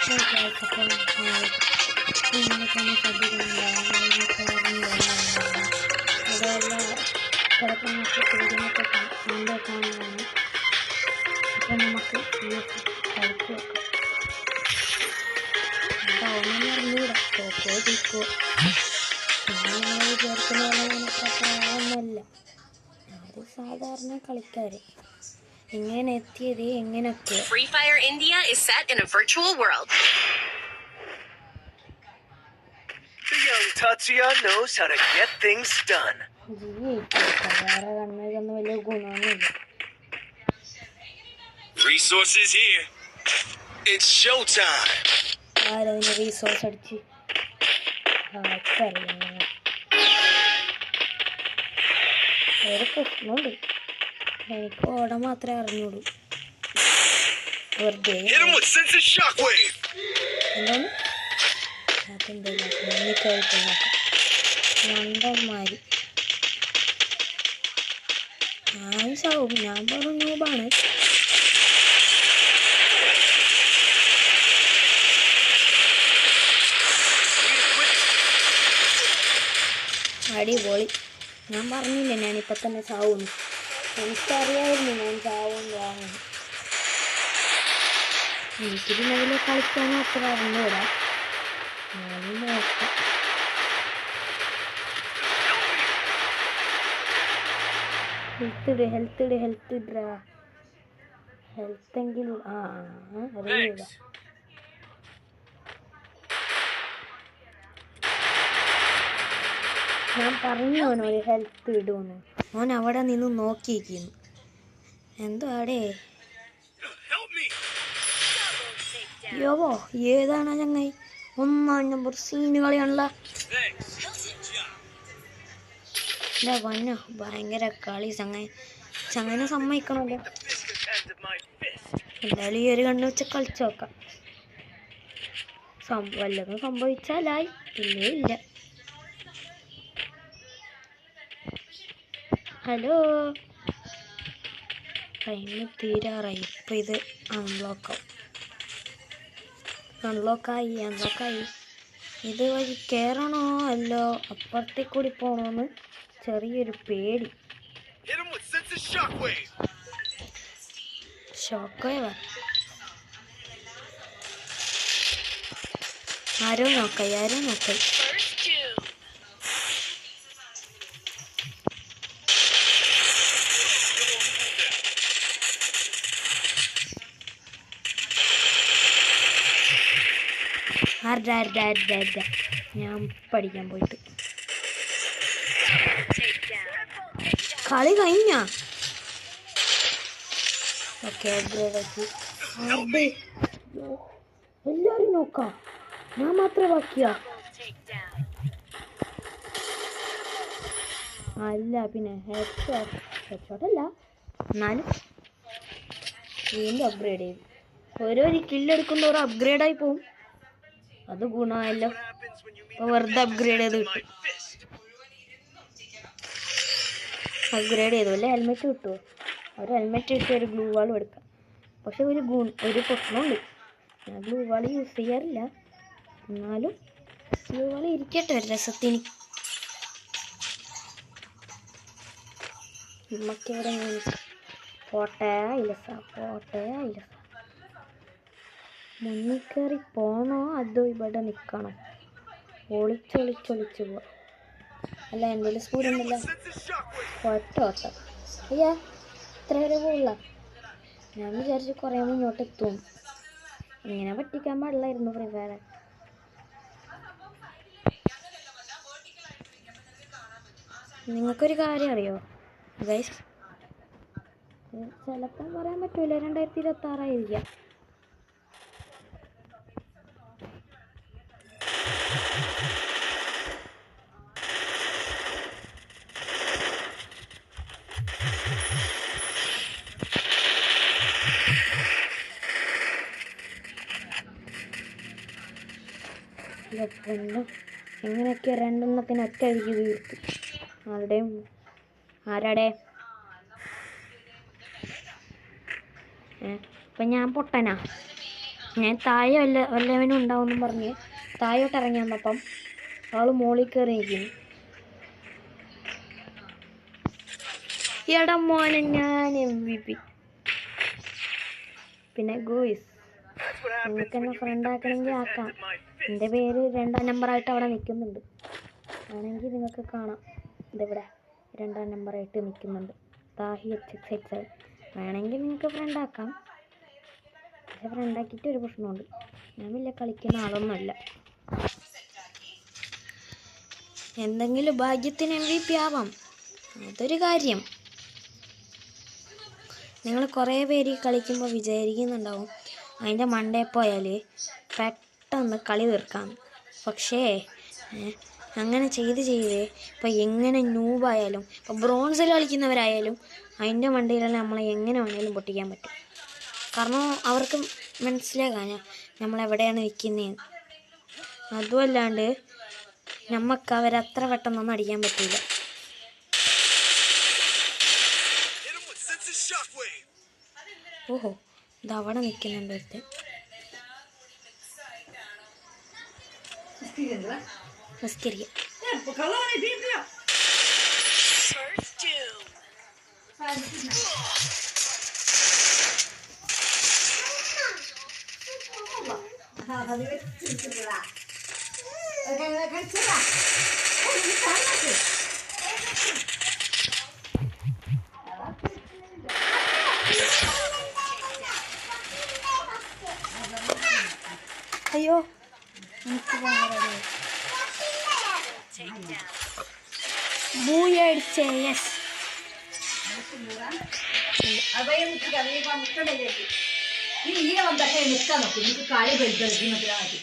അപ്പം ഇങ്ങനെയൊക്കെയാണ് ശ്രദ്ധിക്കുന്നുണ്ടാകും അതെല്ലാം ചിലപ്പോൾ നമുക്ക് സൂര്യനൊക്കെ സൗണ്ട് കാണുന്നതാണ്. അപ്പോൾ നമുക്ക് കളിച്ച് വെക്കാം. എന്താവുമെന്ന് അറിഞ്ഞൂടാ, തോക്കോ ജയിക്കോ നമ്മൾ വിചാരിക്കുന്ന ഒന്നുമല്ല. അത് സാധാരണ കളിക്കാര് എങ്ങനെ എത്തിയത് എങ്ങനെയൊക്കെ. Free Fire India is set in a virtual world. The young Tatsuya knows how to get things done. വേറെ കണ്ണൊന്നും വലിയ ഗുണമൊന്നുമില്ല. Resources here. It's showtime. ആരതിന് റീസോഴ്സ് അടിച്ച് ആർക്കറിയാം. ഒരു പ്രശ്നമുണ്ട്, എനിക്ക് ഓടാൻ മാത്രമേ അറിഞ്ഞുള്ളൂ. വെറുതെ എന്താണ് അതെന്തെങ്കിലും മണ്ണിക്കഴിക്കാൻ നോക്കാം. മണ്ടന്മാര് ഞാൻ ചാവും, ഞാൻ പറഞ്ഞു ന്യൂബാണ്. അടിപൊളി. ഞാൻ പറഞ്ഞില്ലേ ഞാനിപ്പോൾ തന്നെ ചാവുന്നു. എനിക്കറിയാമായിരുന്നു ഞാൻ ചാവുന്നതാണ്. എനിക്ക് പിന്നെ അതിൽ കളിക്കാനും അത്ര അറിഞ്ഞൂടാ. ഞാൻ നോക്കാം. ഹെൽത്ത് ഇടാ. ഹെൽത്തെങ്കിലും അറിയില്ല. ഞാൻ പറഞ്ഞു അവനൊരു ഹെൽത്ത് ഇടുമെന്ന്. അവൻ അവിടെ നിന്ന് നോക്കിയിരിക്കുന്നു. എന്തുവാടേ യോവോ, ഏതാണ് ചങ്ങായി? 1 നമ്പർ സീന് കളിയാണല്ലോ. ഇല്ല വന്നോ, ഭയങ്കര കളി ചങ്ങനെ സമ്മതിക്കണമല്ലോ. എന്തായാലും ഈ ഒരു കണ്ണ് വെച്ച് കളിച്ചു നോക്കാം. വല്ലതും സംഭവിച്ചാലായി, ഇല്ലേ ഇല്ല. ഹലോ, ടൈം തീരാറായി. ഇപ്പം ഇത് അൺലോക്കായി. ഇത് വഴി കയറണോ അല്ലോ അപ്പുറത്തേക്ക് കൂടി പോകണമെന്ന് ചെറിയൊരു പേടി. ഷോക്കേവാ. ആരോ നോക്കായി. ഞാൻ പഠിക്കാൻ പോയിട്ട് കളി കഴിഞ്ഞ. ഓക്കെ, എല്ലാരും നോക്കാം, ഞാൻ മാത്രമേ ബാക്കിയാ. അല്ല പിന്നെ ഹെഡ്ഷോട്ടല്ല, എന്നാലും വീണ്ടും അപ്ഗ്രേഡ് ചെയ്തു. ഓരോ കില്ലെടുക്കുമ്പോൾ അപ്ഗ്രേഡായി പോവും. അത് ഗുണമല്ലോ. അപ്പോൾ വെറുതെ അപ്ഗ്രേഡ് ചെയ്ത് കിട്ടും. അപ്ഗ്രേഡ് ചെയ്തു അല്ലേ ഹെൽമെറ്റ് കിട്ടുമോ? ഒരു ഹെൽമെറ്റ് കിട്ടി ഒരു ഗ്ലൂ വാളും എടുക്കാം. പക്ഷെ ഒരു പ്രശ്നമുണ്ട്, ഞാൻ ഗ്ലൂ വാൾ യൂസ് ചെയ്യാറില്ല. എന്നാലും ഗ്ലൂ വാൾ ഇരിക്കട്ടെ ഒരു രസത്തിന്. നമുക്കിവിടെ പോട്ടെ ഇലസ മുന്നിൽ കയറി പോണോ അതോ ഇവിടെ നിൽക്കണോ? ഒളിച്ചൊളിച്ച് പോവാം. അല്ല എന്തെങ്കിലും സ്പീഡ് ഉണ്ടല്ല. ഓട്ടം അയ്യാ, ഇത്ര വരെ പോകില്ല. ഞാൻ വിചാരിച്ച് കുറേ മുന്നോട്ട് എത്തും. ഇങ്ങനെ പറ്റിക്കാൻ പാടില്ലായിരുന്നു ഫ്രീ ഫയർ. നിങ്ങൾക്കൊരു കാര്യം അറിയോ ഗൈസ്? ചിലപ്പോൾ പറയാൻ പറ്റൂല, 2026 ആയിരിക്കാം. എങ്ങനെയൊക്കെ 2 എണ്ണത്തിന് ഒറ്റ അഴിക്ക് തീർത്തു. ആരാടെ ഇപ്പം ഞാൻ പൊട്ടനാ? ഞാൻ താഴെ വല്ലവനും ഉണ്ടാവുമെന്നും പറഞ്ഞ് താഴോട്ട് ഇറങ്ങി വന്നപ്പം അവൾ മോളിൽ കയറി നിൽക്കുന്നു. എടാ മോനെ, ഞാൻ MVP. പിന്നെ ഗൂയിസ്, നിങ്ങൾക്ക് എന്നെ ഫ്രണ്ട് ആക്കണമെങ്കിൽ ആക്കാം. എൻ്റെ പേര് 2ാം നമ്പറായിട്ട് അവിടെ നിൽക്കുന്നുണ്ട്. ആണെങ്കിൽ നിങ്ങൾക്ക് കാണാം, ഇതിവിടെ 2ാം നമ്പറായിട്ട് നിൽക്കുന്നുണ്ട്. താഹി HXX. വേണമെങ്കിൽ നിങ്ങൾക്ക് ഫ്രണ്ട് ആക്കാം. പക്ഷെ ഫ്രണ്ട് ആക്കിയിട്ട് ഒരു പ്രശ്നമുണ്ട്, ഞാൻ വലിയ കളിക്കുന്ന ആളൊന്നുമല്ല. എന്തെങ്കിലും ഭാഗ്യത്തിന് MVP ആവാം, അതൊരു കാര്യം. നിങ്ങൾ കുറേ പേര് കളിക്കുമ്പോൾ വിചാരിക്കുന്നുണ്ടാവും അതിൻ്റെ മണ്ടേ പോയാൽ പെട്ടെന്ന് കളി തീർക്കാം. പക്ഷേ അങ്ങനെ ചെയ്ത് ഇപ്പോൾ എങ്ങനെ ന്യൂബായാലും, ഇപ്പോൾ ബ്രോൺസിൽ കളിക്കുന്നവരായാലും അതിൻ്റെ മണ്ടയിലെല്ലാം നമ്മളെ എങ്ങനെ വേണമെങ്കിലും പൊട്ടിക്കാൻ പറ്റും. കാരണം അവർക്ക് മനസ്സിലാക്കാൻ നമ്മളെവിടെയാണ് നിൽക്കുന്നതെന്ന്. അതുമല്ലാണ്ട് നമുക്ക് അവരത്ര പെട്ടെന്നൊന്നും അടിക്കാൻ പറ്റില്ല. ഓഹോ, ഇതവിടെ നിൽക്കുന്നുണ്ട് ഒരുത്തൻ. നിസ്കരിക്കാം. അയ്യോ, അടിച്ചേ. യെസ്, ഈ ഈടെ വന്നൊക്കെ നിൽക്കാൻ നോക്കും. നിങ്ങൾക്ക് കളി പരിപാടി